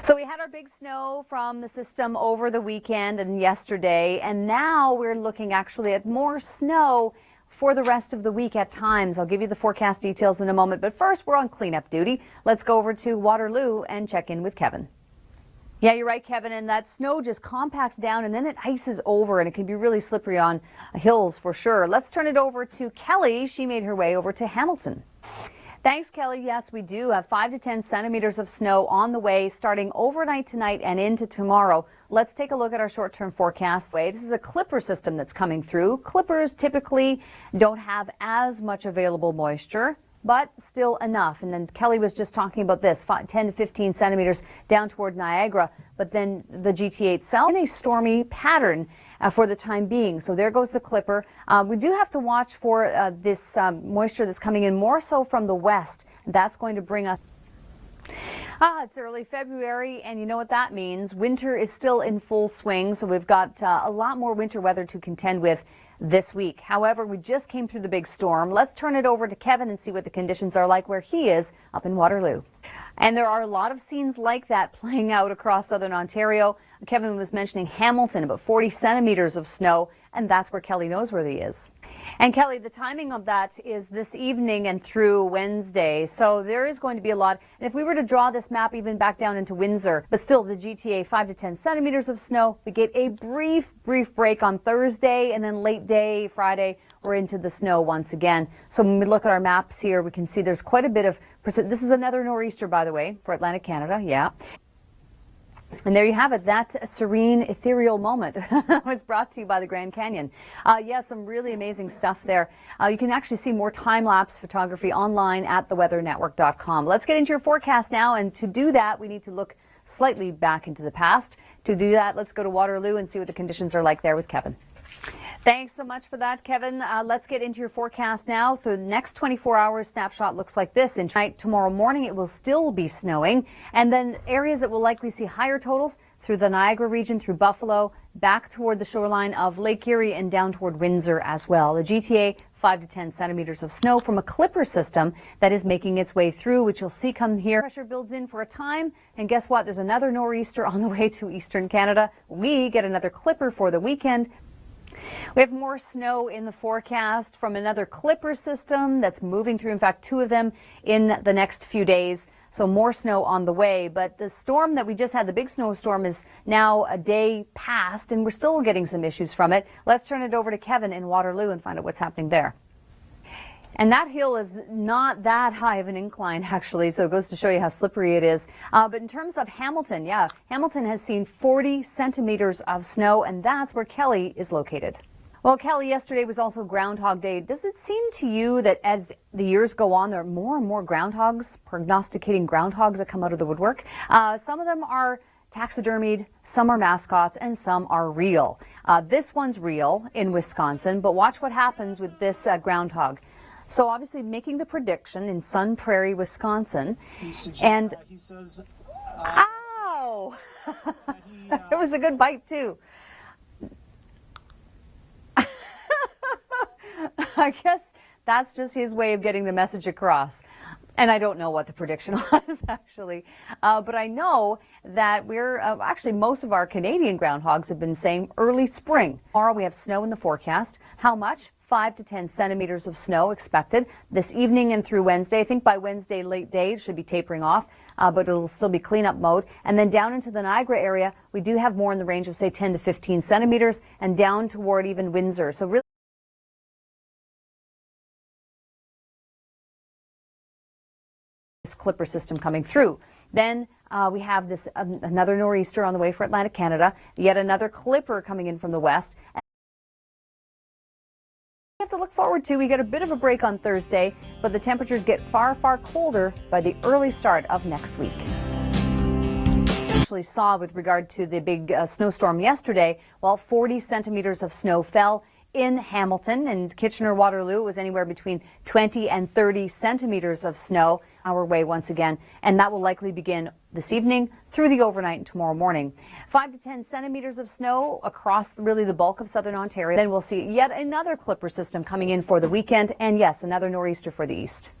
So we had our big snow from the system over the weekend and yesterday, and now we're looking actually at more snow for the rest of the week at times. I'll give you the forecast details in a moment, but first we're on cleanup duty. Let's go over to Waterloo and check in with Kevin. Yeah, you're right, Kevin, and that snow just compacts down and then it ices over, and it can be really slippery on hills for sure. Let's turn it over to Kelly. She made her way over to Hamilton. Thanks, Kelly. Yes, we do have 5 to 10 centimeters of snow on the way starting overnight tonight and into tomorrow. Let's take a look at our short-term forecast. This is a clipper system that's coming through. Clippers typically don't have as much available moisture, but still enough. And then Kelly was just talking about this, 10 to 15 centimeters down toward Niagara, but then the GTA itself in a stormy pattern for the time being. So there goes the clipper. We do have to watch for this moisture that's coming in more so from the west. That's going to bring us... It's early February, and you know what that means. Winter is still in full swing, so we've got a lot more winter weather to contend with this week. However, we just came through the big storm. Let's turn it over to Kevin and see what the conditions are like where he is up in Waterloo. And there are a lot of scenes like that playing out across southern Ontario. Kevin was mentioning Hamilton, about 40 centimeters of snow, and that's where Kelly knows where he is. And Kelly, the timing of that is this evening and through Wednesday, so there is going to be a lot. And if we were to draw this map even back down into Windsor, but still the GTA 5 to 10 centimeters of snow, we get a brief break on Thursday, and then late day Friday, we're into the snow once again. So when we look at our maps here, we can see there's quite a bit of... This is another nor'easter, by the way, for Atlantic Canada, yeah. And there you have it. That serene, ethereal moment was brought to you by the Grand Canyon. Some really amazing stuff there. You can actually see more time-lapse photography online at theweathernetwork.com. Let's get into your forecast now, and to do that, we need to look slightly back into the past. To do that, let's go to Waterloo and see what the conditions are like there with Kevin. Thanks so much for that, Kevin. Let's get into your forecast now. For the next 24 hours, snapshot looks like this. And tonight, tomorrow morning, it will still be snowing. And then areas that will likely see higher totals through the Niagara region, through Buffalo, back toward the shoreline of Lake Erie and down toward Windsor as well. The GTA, 5 to 10 centimeters of snow from a clipper system that is making its way through, which you'll see come here. Pressure builds in for a time. And guess what? There's another nor'easter on the way to eastern Canada. We get another clipper for the weekend. We have more snow in the forecast from another clipper system that's moving through, in fact, 2 of them in the next few days. So more snow on the way. But the storm that we just had, the big snowstorm, is now a day past, and we're still getting some issues from it. Let's turn it over to Kevin in Waterloo and find out what's happening there. And that hill is not that high of an incline, actually, so it goes to show you how slippery it is. But in terms of Hamilton, Hamilton has seen 40 centimeters of snow, and that's where Kelly is located. Well, Kelly, yesterday was also Groundhog Day. Does it seem to you that as the years go on, there are more and more groundhogs, prognosticating groundhogs that come out of the woodwork? Some of them are taxidermied, some are mascots, and some are real. This one's real in Wisconsin, but watch what happens with this groundhog. So obviously making the prediction in Sun Prairie, Wisconsin, and he says, ow! It was a good bite too. I guess that's just his way of getting the message across. And I don't know what the prediction was, actually. But I know that we're, actually, most of our Canadian groundhogs have been saying early spring. Tomorrow we have snow in the forecast. How much? 5 to 10 centimeters of snow expected this evening and through Wednesday. I think by Wednesday late day it should be tapering off, but it'll still be cleanup mode. And then down into the Niagara area, we do have more in the range of, say, 10 to 15 centimeters, and down toward even Windsor. So really, this clipper system coming through. Then we have this another nor'easter on the way for Atlantic Canada, yet another clipper coming in from the west. And we have to look forward to. We get a bit of a break on Thursday, but the temperatures get far colder by the early start of next week. Actually saw with regard to the big snowstorm yesterday, well, 40 centimeters of snow fell in Hamilton, and Kitchener-Waterloo was anywhere between 20 and 30 centimeters of snow our way once again, and that will likely begin this evening through the overnight and tomorrow morning. 5 to 10 centimeters of snow across really the bulk of southern Ontario. Then we'll see yet another clipper system coming in for the weekend, and yes, another nor'easter for the east.